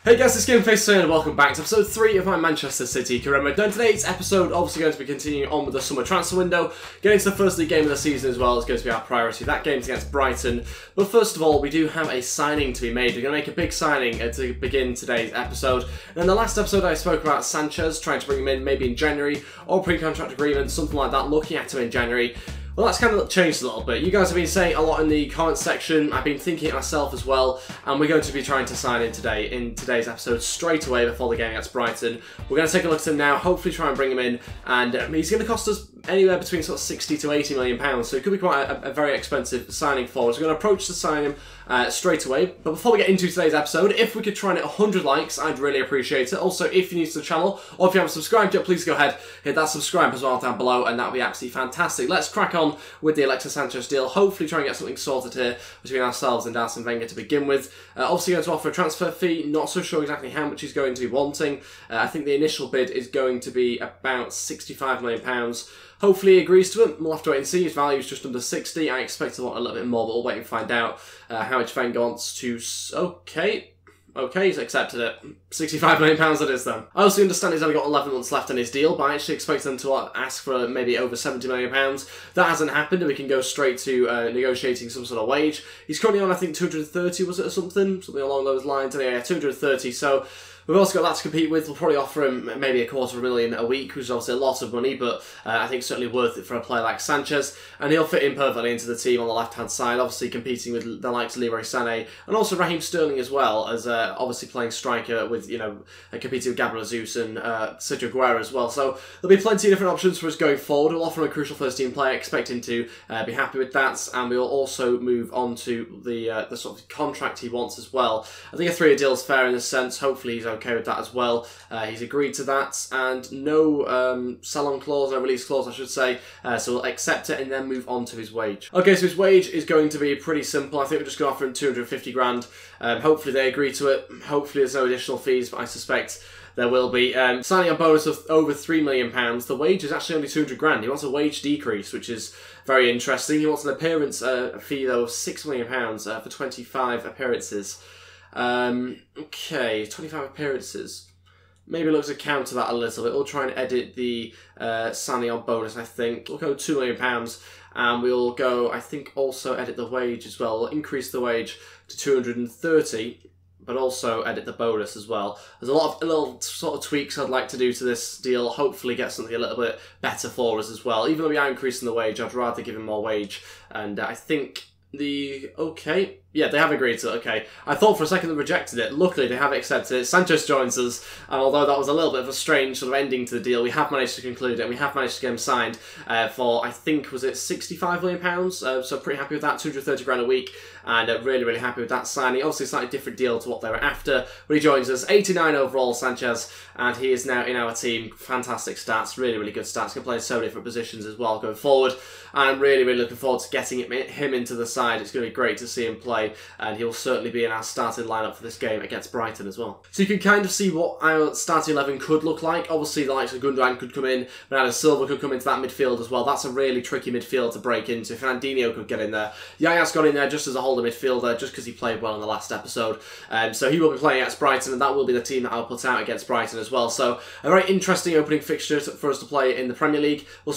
Hey guys, it's Gameface and welcome back to episode 3 of my Manchester City career mode. Now today's episode obviously going to be continuing on with the summer transfer window, getting to the first league game of the season as well is going to be our priority. That game's against Brighton. But first of all, we do have a signing to be made. We're going to make a big signing to begin today's episode. And in the last episode I spoke about Sanchez, trying to bring him in maybe in January, or pre-contract agreement, something like that, looking at him in January. Well, that's kind of changed a little bit. You guys have been saying a lot in the comments section. I've been thinking it myself as well, and we're going to be trying to sign in today, in today's episode, straight away before the game against Brighton. We're going to take a look at him now, hopefully try and bring him in, and he's going to cost us anywhere between sort of 60 to 80 million pounds, so it could be quite a very expensive signing for us. We're going to approach the signing straight away, but before we get into today's episode, if we could try and hit 100 likes, I'd really appreciate it. Also, if you're new to the channel, or if you haven't subscribed yet, please go ahead, hit that subscribe as well down below, and that would be absolutely fantastic. Let's crack on with the Alexis Sanchez deal, hopefully try and get something sorted here between ourselves and Arsene Wenger to begin with. Obviously going to offer a transfer fee, not so sure exactly how much he's going to be wanting. I think the initial bid is going to be about £65 million. Hopefully he agrees to it. We'll have to wait and see. His value is just under 60. I expect a little bit more, but we'll wait and find out how much Wenger wants to... Okay, he's accepted it. £65 million it is then. I also understand he's only got 11 months left on his deal, but I actually expect them to ask for maybe over £70 million. That hasn't happened, and we can go straight to negotiating some sort of wage. He's currently on, I think, 230, was it, or something? Something along those lines. Anyway, yeah, 230, so... We've also got that to compete with. We'll probably offer him maybe $250,000 a week, which is obviously a lot of money, but I think certainly worth it for a player like Sanchez. And he'll fit in perfectly into the team on the left-hand side, obviously competing with the likes of Leroy Sané, and also Raheem Sterling as well, as obviously playing striker with, you know, competing with Gabriel Jesus and Sergio Aguero as well. So there'll be plenty of different options for us going forward. We'll offer him a crucial first-team player, expect him to be happy with that, and we'll also move on to the sort of contract he wants as well. I think a 3-year deal is fair in this sense. Hopefully he's okay with that as well. He's agreed to that, and no sell-on clause, no release clause, I should say. So we'll accept it and then move on to his wage. Okay, so his wage is going to be pretty simple. I think we're just going to offer him 250 grand. Hopefully they agree to it. Hopefully there's no additional fees, but I suspect there will be. Signing a bonus of over £3 million. The wage is actually only 200 grand. He wants a wage decrease, which is very interesting. He wants an appearance fee, though, of £6 million for 25 appearances. Okay, 25 appearances. Maybe look to counter that a little bit. We'll try and edit the signing on bonus, I think. We'll go £2 million, and we'll go, I think, also edit the wage as well. We'll increase the wage to 230, but also edit the bonus as well. There's a lot of little sort of tweaks I'd like to do to this deal, hopefully get something a little bit better for us as well. Even though we are increasing the wage, I'd rather give him more wage, and I think okay. Yeah, they have agreed to it, okay. I thought for a second they rejected it. Luckily, they have accepted it. Sanchez joins us, and although that was a little bit of a strange sort of ending to the deal, we have managed to conclude it, and we have managed to get him signed for, I think, was it £65 million? So pretty happy with that, 230 grand a week, and really, really happy with that signing. Obviously, a slightly different deal to what they were after, but he joins us. 89 overall, Sanchez, and he is now in our team. Fantastic stats, really, really good stats. Can play in so many different positions as well going forward, and I'm really, really looking forward to getting him into the side. It's going to be great to see him play, and he'll certainly be in our starting lineup for this game against Brighton as well. So you can kind of see what our starting 11 could look like. Obviously, the likes of Gundogan could come in, Bernardo Silva could come into that midfield as well. That's a really tricky midfield to break into. Fernandinho could get in there. Yaya's got in there just as a holding midfielder, just because he played well in the last episode. So he will be playing against Brighton, and that will be the team that I'll put out against Brighton as well. So a very interesting opening fixture for us to play in the Premier League. We'll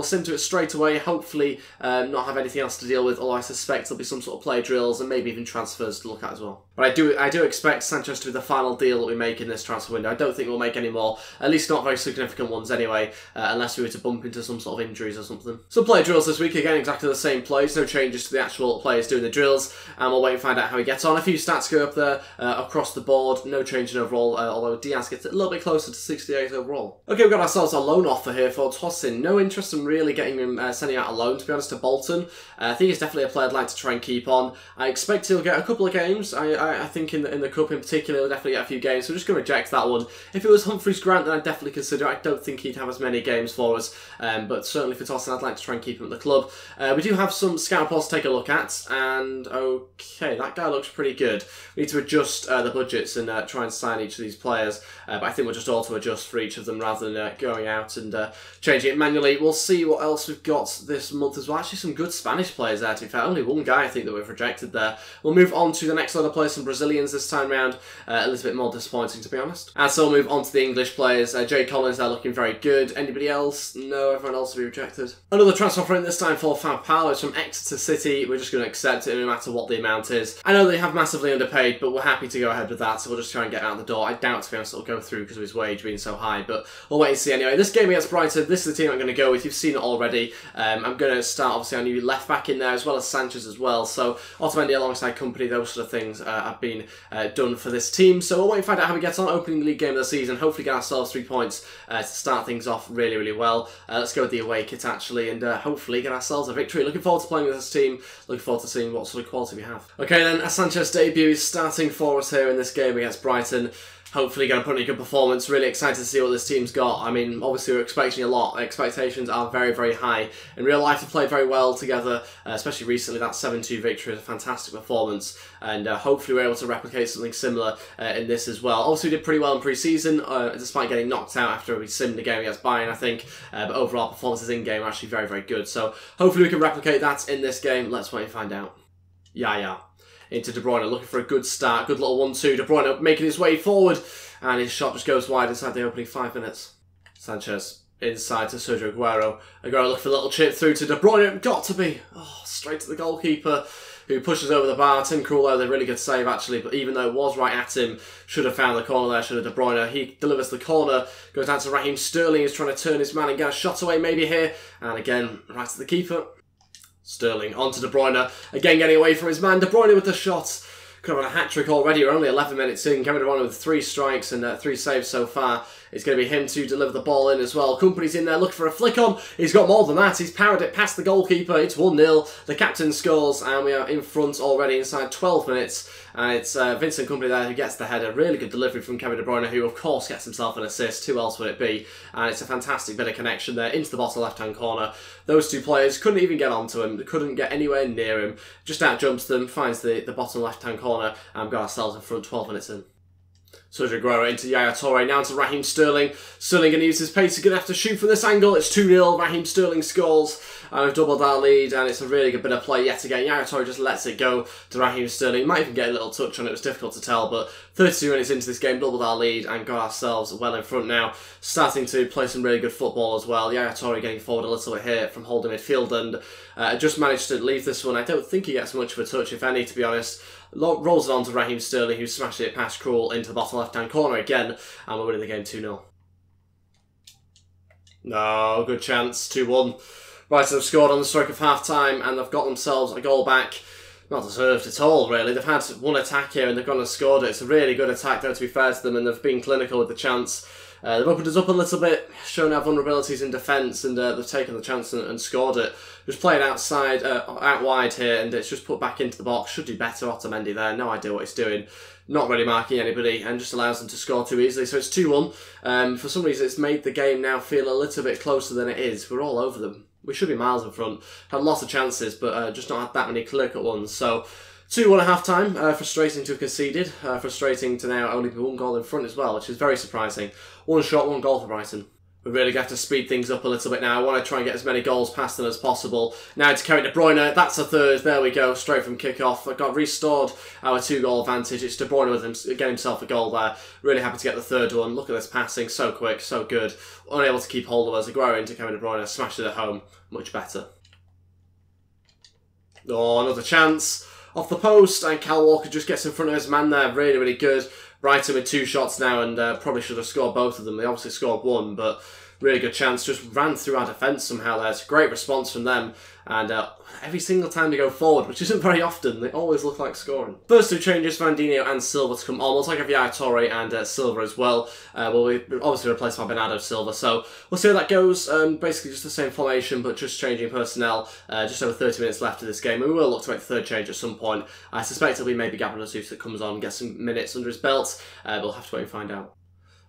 sim to it straight away. Hopefully, not have anything else to deal with, although I suspect there'll be some sort of play drills and maybe even transfers to look at as well. But I do expect Sanchez to be the final deal that we make in this transfer window. I don't think we'll make any more, at least not very significant ones anyway, unless we were to bump into some sort of injuries or something. Some play drills this week, again exactly the same plays, no changes to the actual players doing the drills, and we'll wait and find out how he gets on. A few stats go up there across the board, no change in overall, although Diaz gets a little bit closer to 68 overall. Okay, we've got ourselves a loan offer here for Tosin. No interest in really getting him sending out a loan, to be honest, to Bolton. I think he's definitely a player I'd like to try and keep on. I expect he'll get a couple of games. I think in the Cup in particular, he'll definitely get a few games, so we're just going to reject that one. If it was Humphreys Grant, then I'd definitely consider it. I don't think he'd have as many games for us, but certainly for Tosin, I'd like to try and keep him at the club. We do have some scout reports to take a look at, and okay, that guy looks pretty good. We need to adjust the budgets and try and sign each of these players, but I think we'll just auto-adjust for each of them rather than going out and changing it manually. We'll see what else we've got this month as well. Actually, some good Spanish players there, to be fair. Only one guy, I think, that we've rejected there. We'll move on to the next lot of players some Brazilians this time round. A little bit more disappointing, to be honest. And so we'll move on to the English players. Jay Collins, they're looking very good. Anybody else? No, everyone else will be rejected. Another transfer offering this time for Fab Paulo. It's from Ep3. We're just going to accept it no matter what the amount is. I know they have massively underpaid, but we're happy to go ahead with that, so we'll just try and get out the door. I doubt, to be honest, it'll go through because of his wage being so high, but we'll wait and see anyway. This game against Brighton, this is the team I'm going to go with. You've seen it already. I'm going to start, obviously, our new left back in there, as well as Sanchez as well. So Otamendi alongside Company, those sort of things have been done for this team. So we'll wait and find out how we get on opening the league game of the season. Hopefully get ourselves 3 points to start things off really, really well. Let's go with the away kit, actually, and hopefully get ourselves a victory. Looking forward to playing with this team. Looking forward to seeing what sort of quality we have. Okay, then, a Sanchez debut is starting for us here in this game against Brighton. Hopefully going to put in a good performance. Really excited to see what this team's got. I mean, obviously we're expecting a lot. Expectations are very, very high. In real life, they've played very well together, especially recently. That 7-2 victory is a fantastic performance, and hopefully we're able to replicate something similar in this as well. Obviously we did pretty well in pre-season, despite getting knocked out after we simmed the game against Bayern, I think. But overall performances in-game are actually very, very good. So hopefully we can replicate that in this game. Let's wait and find out. Yeah. Into De Bruyne, looking for a good start. Good little 1-2. De Bruyne making his way forward. And his shot just goes wide inside the opening 5 minutes. Sanchez inside to Sergio Aguero. Aguero looking for a little chip through to De Bruyne. Got to be. Oh, straight to the goalkeeper, who pushes over the bar. Tim Krul, though, a really good save, actually. But even though it was right at him, should have found the corner there, should have De Bruyne. He delivers the corner. Goes down to Raheem Sterling, who's trying to turn his man and get a shot away maybe here. And again, right to the keeper. Sterling onto De Bruyne, again getting away from his man. De Bruyne with the shot. Could have had a hat-trick already. We're only 11 minutes in. Kevin De Bruyne with 3 strikes and 3 saves so far. It's going to be him to deliver the ball in as well. Company's in there looking for a flick on. He's got more than that. He's powered it past the goalkeeper. It's 1-0. The captain scores and we are in front already inside 12 minutes. And it's Vincent Company there who gets the header. Really good delivery from Kevin De Bruyne, who of course gets himself an assist. Who else would it be? And it's a fantastic bit of connection there into the bottom left-hand corner. Those two players couldn't even get onto him. They couldn't get anywhere near him. Just out-jumps them, finds the bottom left-hand corner, and we've got ourselves in front 12 minutes in. Sergio Aguero into Yaya Toure, now to Raheem Sterling. Sterling going to use his pace. He's going to have to shoot from this angle. It's 2-0. Raheem Sterling scores. And we've doubled our lead, and it's a really good bit of play yet again. Yaya Toure just lets it go to Raheem Sterling. Might even get a little touch on it. It was difficult to tell, but 32 minutes into this game, doubled our lead and got ourselves well in front now. Starting to play some really good football as well. Yaya Toure getting forward a little bit here from holding midfield, and just managed to leave this one. I don't think he gets much of a touch, if any, to be honest. Rolls it on to Raheem Sterling, who smashed it past Krul into the bottom left-hand corner again, and we're winning the game 2-0. No, good chance, 2-1. Brighton have scored on the stroke of half-time, and they've got themselves a goal back. Not deserved at all, really. They've had one attack here, and they've gone and scored it. It's a really good attack, though, to be fair to them, and they've been clinical with the chance. They've opened us up a little bit, shown our vulnerabilities in defence, and they've taken the chance and scored it. Just playing outside, out wide here, and it's just put back into the box. Should do better, Otamendi there. No idea what he's doing. Not really marking anybody, and just allows them to score too easily. So it's 2-1. For some reason, it's made the game now feel a little bit closer than it is. We're all over them. We should be miles in front. Had lots of chances, but just not had that many clear-cut ones. So 2-1 at half-time. Frustrating to have conceded. Frustrating to now only be 1 goal in front as well, which is very surprising. 1 shot, 1 goal for Brighton. We're really going to have to speed things up a little bit now. I want to try and get as many goals past them as possible. Now to Kevin De Bruyne. That's a third. There we go. Straight from kick-off. I got restored our 2-goal advantage. It's De Bruyne with him getting himself a goal there. Really happy to get the third one. Look at this passing. So quick. So good. Unable to keep hold of us. Aguero into Kevin De Bruyne. Smashed it at home. Much better. Oh, another chance. Off the post. And Cal Walker just gets in front of his man there. Really, really good. Brighton with 2 shots now, and probably should have scored both of them. They obviously scored 1, but really good chance. Just ran through our defence somehow there. It's a great response from them. And every single time they go forward, which isn't very often, they always look like scoring. First 2 changes, Vandinho and Silva to come on. We'll take off Yaya Toure and Silva as well. We'll be obviously replaced by Bernardo Silva. So we'll see how that goes. Basically just the same formation, but just changing personnel. Just over 30 minutes left of this game. We will look to make the 3rd change at some point. I suspect it'll be maybe Gabriel Jesus that comes on and gets some minutes under his belt. We'll have to wait and find out.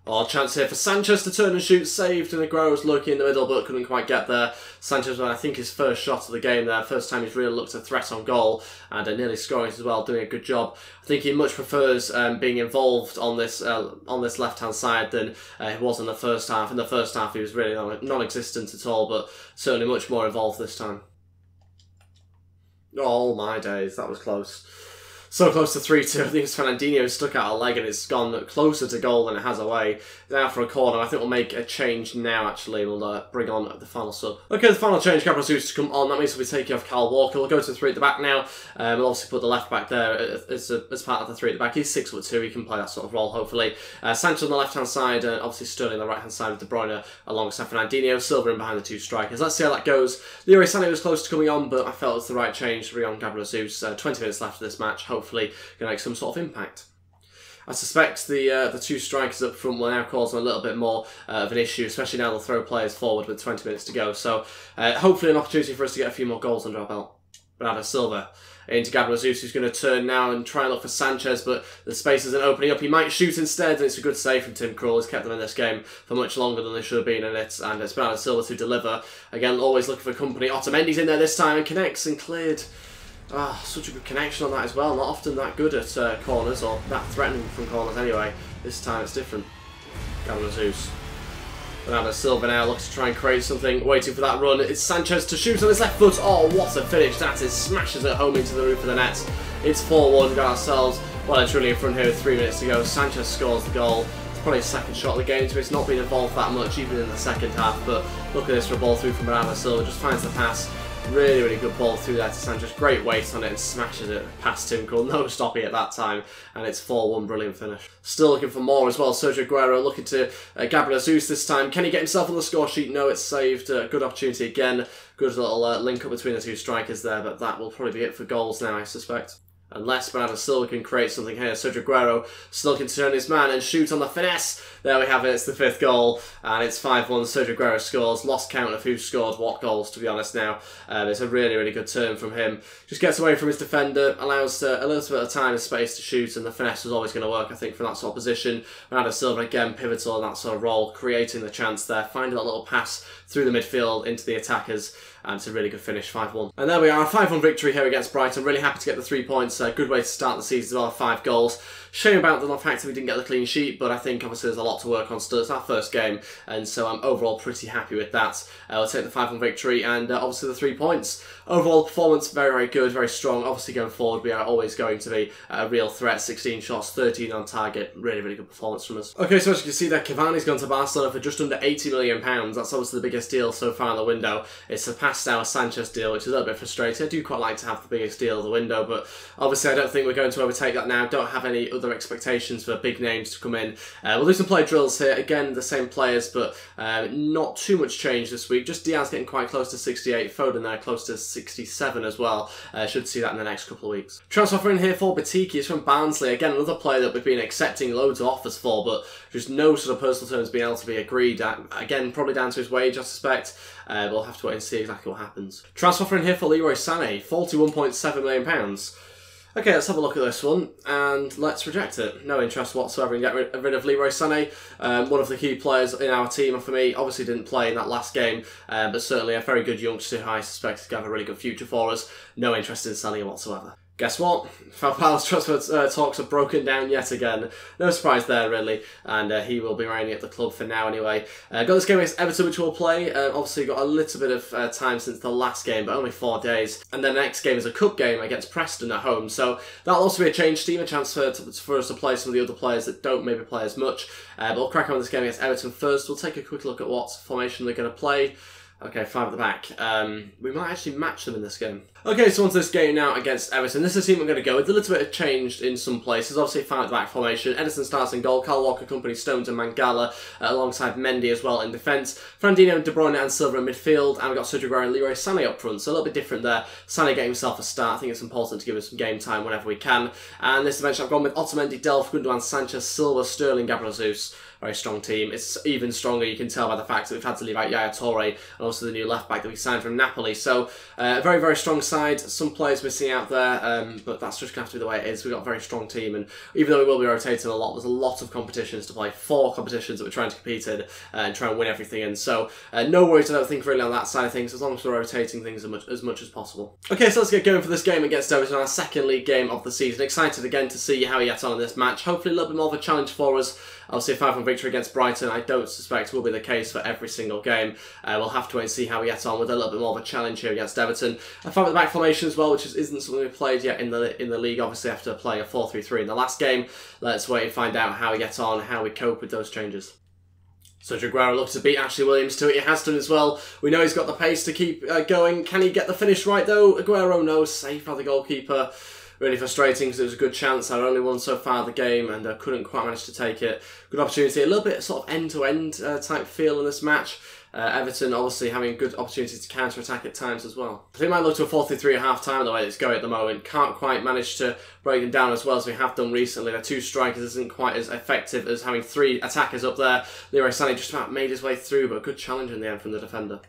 Oh, chance here for Sanchez to turn and shoot, saved, and Aguero's looking in the middle but couldn't quite get there. Sanchez, I think his first shot of the game there, first time he's really looked a threat on goal, and nearly scoring as well, doing a good job. I think he much prefers being involved on this left-hand side than he was in the first half. In the first half he was really non-existent at all, but certainly much more involved this time. Oh my days, that was close. So close to 3-2. I think it's Fernandinho stuck out a leg and it's gone closer to goal than it has away. Now for a corner. I think we'll make a change now, actually. We'll bring on the final sub. Okay, the final change, Gabriel Jesus to come on. That means we'll be taking off Kyle Walker. We'll go to the 3 at the back now. We'll obviously put the left back there as part of the 3 at the back. He's 6'2". He can play that sort of role, hopefully. Sanchez on the left-hand side, and obviously Sterling on the right-hand side with De Bruyne alongside Fernandinho. Silva in behind the 2 strikers. Let's see how that goes. Leroy Sané was close to coming on, but I felt it was the right change to bring on Gabriel Jesus. 20 minutes left of this match. Hopefully, going to make some sort of impact. I suspect the 2 strikers up front will now cause them a little bit more of an issue, especially now they'll throw players forward with 20 minutes to go. So hopefully an opportunity for us to get a few more goals under our belt. Bernardo Silva into Gabriel Jesus, who's going to turn now and try and look for Sanchez, but the space isn't opening up. He might shoot instead, and it's a good save from Tim Krul. He's kept them in this game for much longer than they should have been, and it's Bernardo Silva to deliver. Again, always looking for company. Otamendi's in there this time and connects and cleared. Such a good connection on that as well. Not often that good at corners, or that threatening from corners anyway. This time it's different. Gabriel Jesus. Bernardo Silva now looks to try and create something, waiting for that run. It's Sanchez to shoot on his left foot. Oh, what a finish that is. Smashes it home into the roof of the net. It's 4-1. Got ourselves well and truly in front here with 3 minutes to go. Sanchez scores the goal. It's probably his second shot of the game, so it's not been involved that much even in the second half. But look at this for a ball through from Bernardo Silva. Just finds the pass. Really, really good ball through there to Sanchez. Great weight on it and smashes it past Tim Krul. No stopping at that time. And it's 4-1. Brilliant finish. Still looking for more as well. Sergio Aguero looking to Gabriel Jesus this time. Can he get himself on the score sheet? No, it's saved. Good opportunity again. Good little link up between the 2 strikers there. But that will probably be it for goals now, I suspect. Unless Bernardo Silva can create something here. Sergio Aguero still can turn his man and shoot on the finesse. There we have it. It's the 5th goal. And it's 5-1. Sergio Aguero scores. Lost count of who scored what goals, to be honest now. It's a really, really good turn from him. Just gets away from his defender. Allows a little bit of time and space to shoot. And the finesse was always going to work, I think, from that sort of position. Bernardo Silva, again, pivotal in that sort of role. Creating the chance there. Finding that little pass through the midfield into the attackers. And it's a really good finish, 5-1. And there we are, a 5-1 victory here against Brighton. Really happy to get the 3 points. Good way to start the season as well, 5 goals. Shame about the fact that we didn't get the clean sheet, but I think obviously there's a lot to work on still. It's our first game, and so I'm overall pretty happy with that. We'll take the 5-1 victory and obviously the 3 points. Overall performance, very, very good, very strong. Obviously going forward, we are always going to be a real threat. 16 shots, 13 on target. Really, really good performance from us. Okay, so as you can see there, Cavani's gone to Barcelona for just under £80 million. That's obviously the biggest deal so far in the window. It's surpassed our Sanchez deal, which is a little bit frustrating. I do quite like to have the biggest deal of the window, but obviously I don't think we're going to overtake that now. Don't have any other expectations for big names to come in. We'll do some play drills here. Again, the same players, but not too much change this week. Just Diaz getting quite close to 68. Foden there close to 67 as well. Should see that in the next couple of weeks. Transfer offer in here for Batiki is from Barnsley. Again, another player that we've been accepting loads of offers for, but just no sort of personal terms being able to be agreed. Again, probably down to his wage, I suspect. We'll have to wait and see exactly what happens. Transfer offer in here for Leroy Sané, £41.7 million. Okay, let's have a look at this one, and let's reject it. No interest whatsoever in getting rid of Leroy Sané. One of the key players in our team, and for me, obviously didn't play in that last game, but certainly a very good youngster who I suspect to have a really good future for us. No interest in selling him whatsoever. Guess what? Falcao's transfer talks have broken down yet again. No surprise there, really. And he will be remaining at the club for now anyway. Got this game against Everton, which we'll play. Obviously, got a little bit of time since the last game, but only 4 days. And then the next game is a cup game against Preston at home. So that'll also be a change team, a chance for us to play some of the other players that don't maybe play as much. But we'll crack on with this game against Everton first. We'll take a quick look at what formation they're going to play. Okay, 5 at the back. We might actually match them in this game. Okay, so on to this game now against Everton. This is the team I'm going to go with. A little bit of change in some places. Obviously, 5 at the back formation. Edison starts in goal. Kyle Walker, Company, Stones and Mangala alongside Mendy as well in defence. Fernandinho, De Bruyne and Silva in midfield. And we've got Sergio Aguero and Leroy Sané up front. So a little bit different there. Sané getting himself a start. I think it's important to give him some game time whenever we can. And this dimension I've gone with Otamendi, Delph, Gundogan, Sanchez, Silva, Sterling, Gabriel Jesus. Very strong team. It's even stronger, you can tell by the fact that we've had to leave out Yaya Toure and also the new left back that we signed from Napoli. So, very, very strong side. Some players missing out there, but that's just going to have to be the way it is. We've got a very strong team, and even though we will be rotating a lot, there's a lot of competitions to play. 4 competitions that we're trying to compete in and try and win everything in. So, no worries, I don't think, really on that side of things, as long as we're rotating things as much as possible. Okay, so let's get going for this game against Everton, our second league game of the season. Excited again to see how he gets on in this match. Hopefully a little bit more of a challenge for us. Obviously a 5-1 victory against Brighton. I don't suspect will be the case for every single game. We'll have to wait and see how we get on with a little bit more of a challenge here against Everton. I found with the back formation as well, which isn't something we've played yet in the league, obviously after playing a 4-3-3 in the last game. Let's wait and find out how we get on, how we cope with those changes. So Aguero looks to beat Ashley Williams to it. He has done as well. We know he's got the pace to keep going. Can he get the finish right though? Aguero, no, safe by the goalkeeper. Really frustrating because it was a good chance. Our only one so far of the game and couldn't quite manage to take it. Good opportunity. A little bit sort of end-to-end type feel in this match. Everton obviously having good opportunities to counter-attack at times as well. I think we might look to a 4-3-3 at half-time the way it's going at the moment. Can't quite manage to break them down as well as we have done recently. Their 2 strikers isn't quite as effective as having 3 attackers up there. Leroy Sané just about made his way through, but a good challenge in the end from the defender.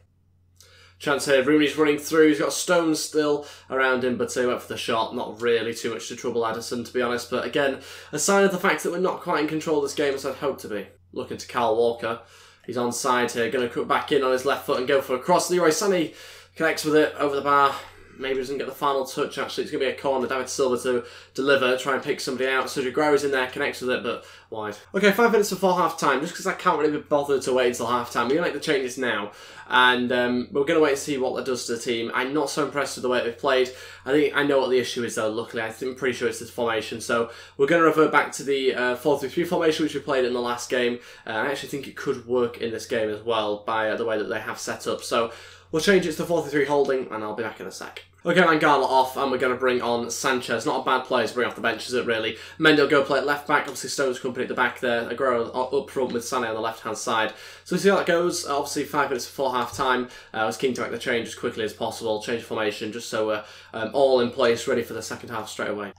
Chance here, Rooney's running through, he's got stones still around him, but he went for the shot. Not really too much to trouble Addison, to be honest, but again, a sign of the fact that we're not quite in control of this game as I'd hoped to be. Looking to Kyle Walker. He's onside here, going to cut back in on his left foot and go for a cross. Leroy Sané connects with it over the bar. Maybe doesn't get the final touch, actually. It's going to be a corner. David Silva to deliver, try and pick somebody out. Sergio Aguero's in there, connects with it, but wide. Okay, 5 minutes before half-time. Just because I can't really be bothered to wait until half-time. We're going to make the changes now. And we're going to wait and see what that does to the team. I'm not so impressed with the way they've played. I know what the issue is, though, luckily. I'm pretty sure it's this formation. So we're going to revert back to the 4-3-3 formation, which we played in the last game. I actually think it could work in this game as well by the way that they have set up. So we'll change it to 4-3-3 holding, and I'll be back in a sec. Okay, Mangala off, and we're going to bring on Sanchez. Not a bad player to bring off the bench, is it, really? Mendy will go play at left back. Obviously, Stones company at the back there. Aguero up front with Sané on the left-hand side. So we'll see how that goes. Obviously, 5 minutes before half-time. I was keen to make the change as quickly as possible. Change formation, just so we're all in place, ready for the second half straight away.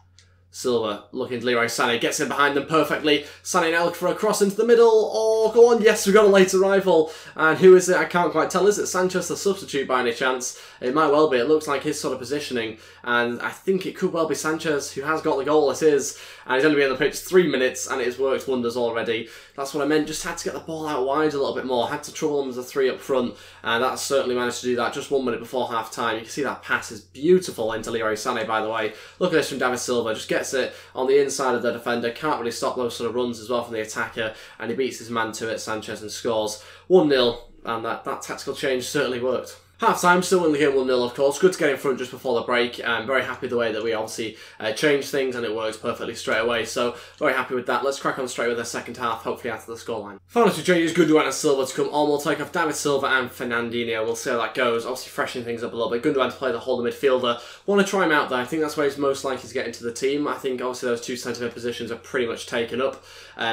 Silva looking to Leroy Sané, gets in behind them perfectly. Sané now looking for a cross into the middle. Oh, go on, yes, we've got a late arrival. And who is it? I can't quite tell. Is it Sanchez, the substitute, by any chance? It might well be. It looks like his sort of positioning. And I think it could well be Sanchez, who has got the goal. It is. And he's only been on the pitch 3 minutes, and it has worked wonders already. That's what I meant. Just had to get the ball out wide a little bit more. Had to trouble them as a 3 up front. And that's certainly managed to do that just 1 minute before half-time. You can see that pass is beautiful into Leroy Sané, by the way. Look at this from David Silva. Just gets it on the inside of the defender. Can't really stop those sort of runs as well from the attacker. And he beats his man to it, Sanchez, and scores 1-0. And that tactical change certainly worked. Half-time, still in the game 1-0, of course. Good to get in front just before the break. I'm very happy the way that we obviously changed things, and it works perfectly straight away. So, very happy with that. Let's crack on straight with the second half, hopefully after the scoreline. Final 2 changes, Gundogan and Silva to come on. We'll take off David Silva and Fernandinho. We'll see how that goes. Obviously, freshening things up a little bit. Gundogan to play the holding midfielder. Want to try him out there. I think that's where he's most likely to get into the team. I think, obviously, those 2 centre-mid positions are pretty much taken up.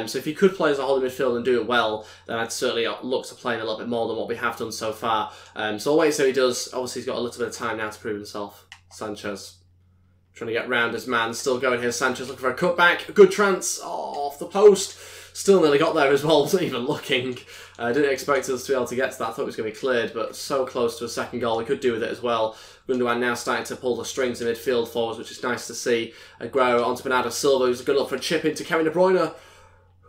So if he could play as a holding midfielder and do it well, then I'd certainly look to play a little bit more than what we have done so far. So I'll wait so he does. Obviously, he's got a little bit of time now to prove himself. Sanchez trying to get round his man. Still going here. Sanchez looking for a cutback. Good chance. Oh, off the post. Still nearly got there as well. Wasn't even looking. I didn't expect us to be able to get to that. I thought it was going to be cleared, but so close to a second goal. We could do with it as well. Gundogan now starting to pull the strings in midfield forwards, which is nice to see. Aguero onto Bernardo Silva, who's going to look for a chip into Kevin De Bruyne.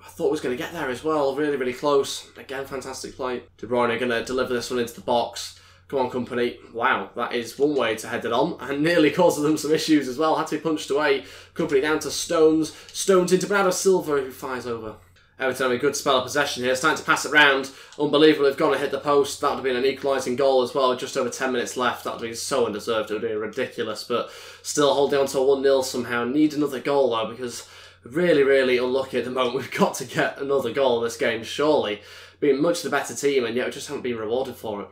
I thought was going to get there as well. Really, really close. Again, fantastic play. De Bruyne going to deliver this one into the box. Come on, company. Wow, that is one way to head it on. And nearly caused them some issues as well. Had to be punched away. Company down to Stones. Stones into Bernardo Silva, who fires over. Everton having a good spell of possession here. Starting to pass it round. Unbelievable. They've gone and hit the post. That would have been an equalising goal as well. Just over 10 minutes left. That would have been so undeserved. It would have been ridiculous. But still holding on to a 1-0 somehow. Need another goal, though, because really, really unlucky at the moment. We've got to get another goal in this game, surely. Being much the better team, and yet we just haven't been rewarded for it.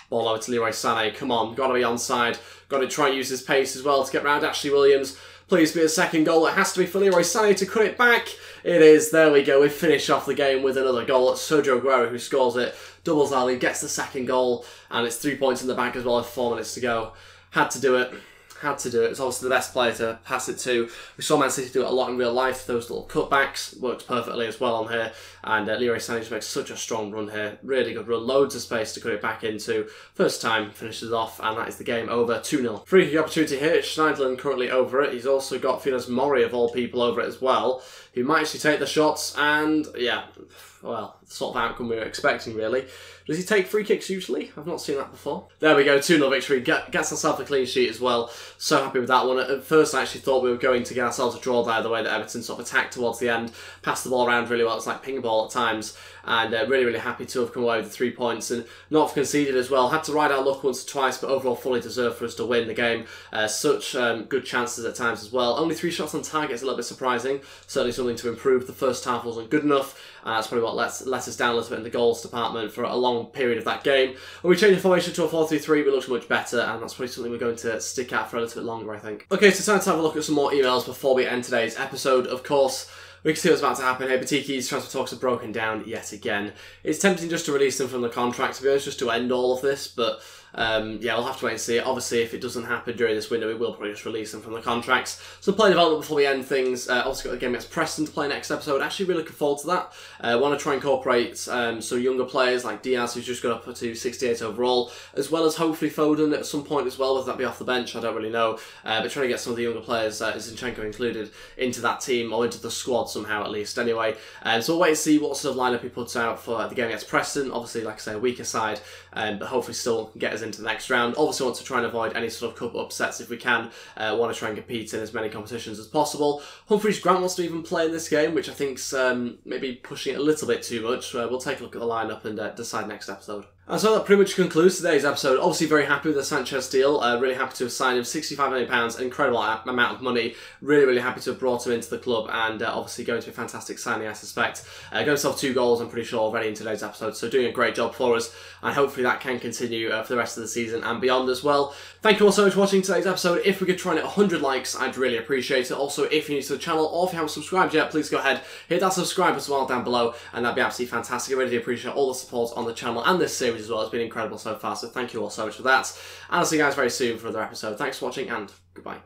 Ball over to Leroy Sané. Come on, got to be onside. Got to try and use his pace as well to get round Ashley Williams. Please be a second goal. It has to be for Leroy Sané to cut it back. It is. There we go. We finish off the game with another goal. It's Sergio Aguero who scores it. Doubles our lead, gets the second goal, and it's 3 points in the bank as well with 4 minutes to go. Had to do it. Had to do it. It's obviously the best player to pass it to. We saw Man.City do it a lot in real life. Those little cutbacks worked perfectly as well on here. And Leroy Sané just makes such a strong run here. Really good run. Loads of space to cut it back into. First time finishes off, and that is the game over. 2-0. Free kick opportunity here. Schneiderlin currently over it. He's also got Funes Mori of all people over it as well. He might actually take the shots, and yeah, well, the sort of outcome we were expecting, really. Does he take free kicks usually? I've not seen that before. There we go, 2-0 victory. Gets ourselves a clean sheet as well. So happy with that one. At first, I actually thought we were going to get ourselves a draw there, the way that Everton sort of attacked towards the end, passed the ball around really well. It's like ping ball at times. And really, really happy to have come away with the 3 points and not have conceded as well. Had to ride our luck once or twice, but overall fully deserved for us to win the game. Such good chances at times as well. Only 3 shots on target is a little bit surprising. Certainly something to improve. The first half wasn't good enough. That's probably what let us down a little bit in the goals department for a long period of that game. When we changed the formation to a 4-3-3, we looked much better, and that's probably something we're going to stick at for a little bit longer, I think. Okay, so time to have a look at some more emails before we end today's episode. Of course, we can see what's about to happen here. Ep3's transfer talks are broken down yet again. It's tempting just to release them from the contract, to be honest, just to end all of this, but yeah, we'll have to wait and see. Obviously, if it doesn't happen during this window, we will probably just release them from the contracts. So player development before we end things. Also got the game against Preston to play next episode. Actually really looking forward to that. Want to try and incorporate some younger players like Diaz, who's just got up to 68 overall, as well as hopefully Foden at some point as well, whether that be off the bench, I don't really know. But trying to get some of the younger players, Zinchenko included, into that team, or into the squad somehow at least. Anyway, so we'll wait and see what sort of lineup he puts out for the game against Preston. Obviously, like I say, a weaker side, but hopefully still get us into the next round. Obviously want to try and avoid any sort of cup upsets if we can. Want to try and compete in as many competitions as possible. Humphreys Grant wants to even play in this game, which I think's maybe pushing it a little bit too much. We'll take a look at the lineup and decide next episode. And so that pretty much concludes today's episode. Obviously very happy with the Sanchez deal. Really happy to have signed him. £65 million, an incredible amount of money. Really, really happy to have brought him into the club, and obviously going to be a fantastic signing, I suspect. Got himself 2 goals, I'm pretty sure, already in today's episode. So doing a great job for us, and hopefully that can continue for the rest of the season and beyond as well. Thank you all so much for watching today's episode. If we could try and hit 100 likes, I'd really appreciate it. Also, if you're new to the channel, or if you haven't subscribed yet, please go ahead, hit that subscribe as well down below, and that'd be absolutely fantastic. I really do appreciate all the support on the channel and this series as well. It's been incredible so far, so thank you all so much for that. And I'll see you guys very soon for another episode. Thanks for watching, and goodbye.